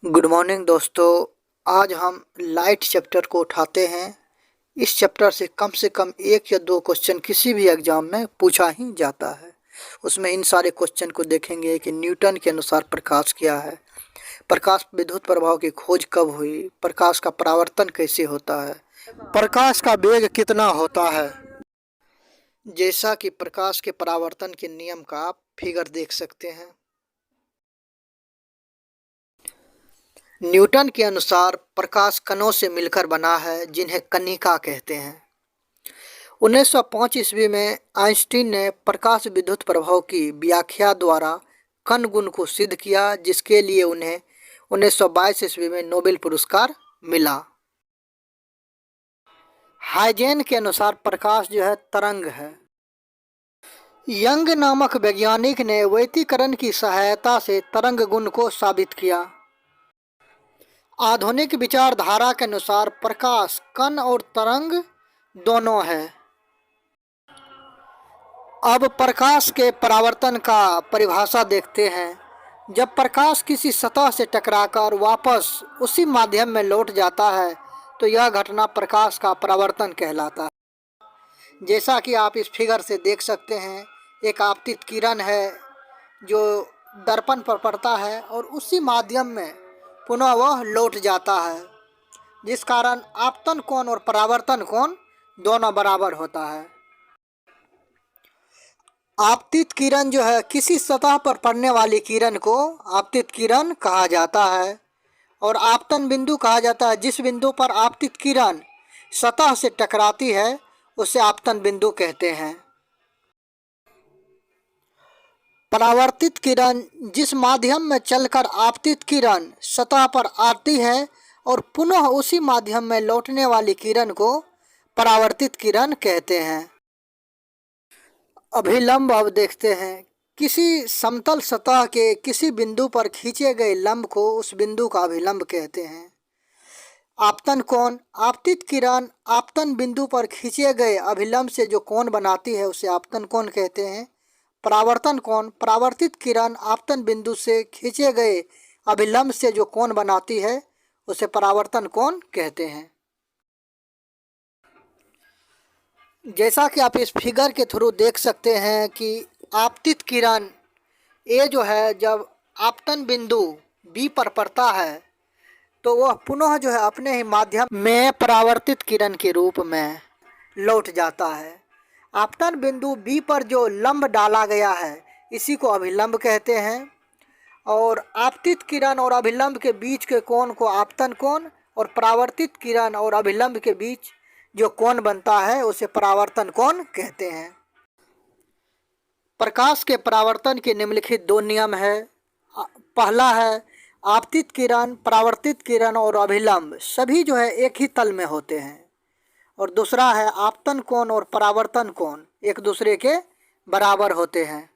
Good morning दोस्तों। आज हम लाइट चैप्टर को उठाते हैं। इस चैप्टर से कम एक या दो क्वेश्चन किसी भी एग्जाम में पूछा ही जाता है। उसमें इन सारे क्वेश्चन को देखेंगे कि न्यूटन के अनुसार प्रकाश क्या है, प्रकाश विद्युत प्रभाव की खोज कब हुई, प्रकाश का परावर्तन कैसे होता है, प्रकाश का वेग कितना होता है। जैसा कि प्रकाश के परावर्तन के नियम का आप फिगर देख सकते हैं। न्यूटन के अनुसार प्रकाश कणों से मिलकर बना है, जिन्हें कणिका कहते हैं। 1905 ईस्वी में आइंस्टीन ने प्रकाश विद्युत प्रभाव की व्याख्या द्वारा कण गुण को सिद्ध किया, जिसके लिए उन्हें 1922 ईस्वी में नोबेल पुरस्कार मिला। हाइजेन के अनुसार प्रकाश जो है तरंग है। यंग नामक वैज्ञानिक ने व्यतिकरण की सहायता से तरंग गुण को साबित किया। आधुनिक विचारधारा के अनुसार प्रकाश कण और तरंग दोनों है। अब प्रकाश के परावर्तन का परिभाषा देखते हैं। जब प्रकाश किसी सतह से टकराकर वापस उसी माध्यम में लौट जाता है तो यह घटना प्रकाश का परावर्तन कहलाता है। जैसा कि आप इस फिगर से देख सकते हैं, एक आपतित किरण है जो दर्पण पर पड़ता है और उसी माध्यम में पुनः वह लौट जाता है, जिस कारण आपतन कोण और परावर्तन कोण दोनों बराबर होता है। आपतित किरण जो है किसी सतह पर पड़ने वाली किरण को आपतित किरण कहा जाता है और आपतन बिंदु कहा जाता है जिस बिंदु पर आपतित किरण सतह से टकराती है उसे आपतन बिंदु कहते हैं। परावर्तित किरण जिस माध्यम में चलकर आपतित किरण सतह पर आती है और पुनः उसी माध्यम में लौटने वाली किरण को परावर्तित किरण कहते हैं। अभिलंब अब देखते हैं। किसी समतल सतह के किसी बिंदु पर खींचे गए लंब को उस बिंदु का अभिलंब कहते हैं। आपतन कोण आपतित किरण आपतन बिंदु पर खींचे गए अभिलंब से जो कोण बनाती है उसे आपतन कोण कहते हैं। परावर्तन कोण परावर्तित किरण आपतन बिंदु से खींचे गए अभिलंब से जो कोण बनाती है उसे परावर्तन कोण कहते हैं। जैसा कि आप इस फिगर के थ्रू देख सकते हैं कि आपतित किरण ए जो है जब आपतन बिंदु बी पर पड़ता है तो वह पुनः जो है अपने ही माध्यम में परावर्तित किरण के रूप में लौट जाता है। आपतन बिंदु बी पर जो लंब डाला गया है इसी को अभिलंब कहते हैं और आपतित किरण और अभिलंब के बीच के कोण को आपतन कोण और परावर्तित किरण और अभिलंब के बीच जो कोण बनता है उसे परावर्तन कोण कहते हैं। प्रकाश के परावर्तन के निम्नलिखित दो नियम है। पहला है आपतित किरण परावर्तित किरण और अभिलंब सभी जो है एक ही तल में होते हैं और दूसरा है आपतन कोण और परावर्तन कोण एक दूसरे के बराबर होते हैं।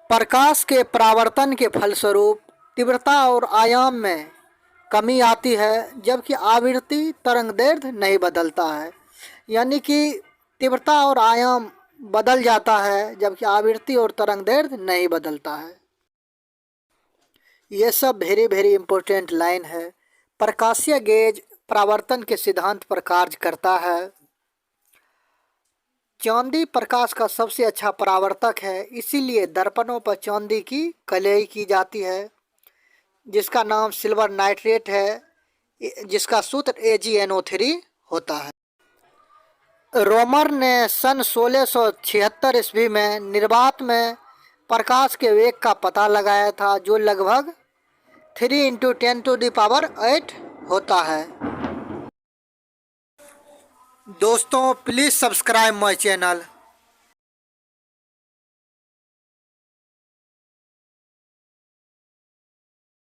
प्रकाश के परावर्तन के फलस्वरूप तीव्रता और आयाम में कमी आती है, जबकि आवृत्ति तरंगदैर्घ्य नहीं बदलता है। यानी कि तीव्रता और आयाम बदल जाता है जबकि आवृत्ति और तरंगदैर्घ्य नहीं बदलता है। ये सब वेरी इम्पोर्टेंट लाइन है। प्रकाशीय गेज परावर्तन के सिद्धांत पर कार्य करता है। चांदी प्रकाश का सबसे अच्छा परावर्तक है, इसीलिए दर्पणों पर चांदी की कलई की जाती है जिसका नाम सिल्वर नाइट्रेट है, जिसका सूत्र AgNO3 होता है। रोमर ने सन 1676 ईस्वी में निर्वात में प्रकाश के वेग का पता लगाया था जो लगभग 3 × 10⁸ होता है। दोस्तों प्लीज़ सब्सक्राइब माय चैनल।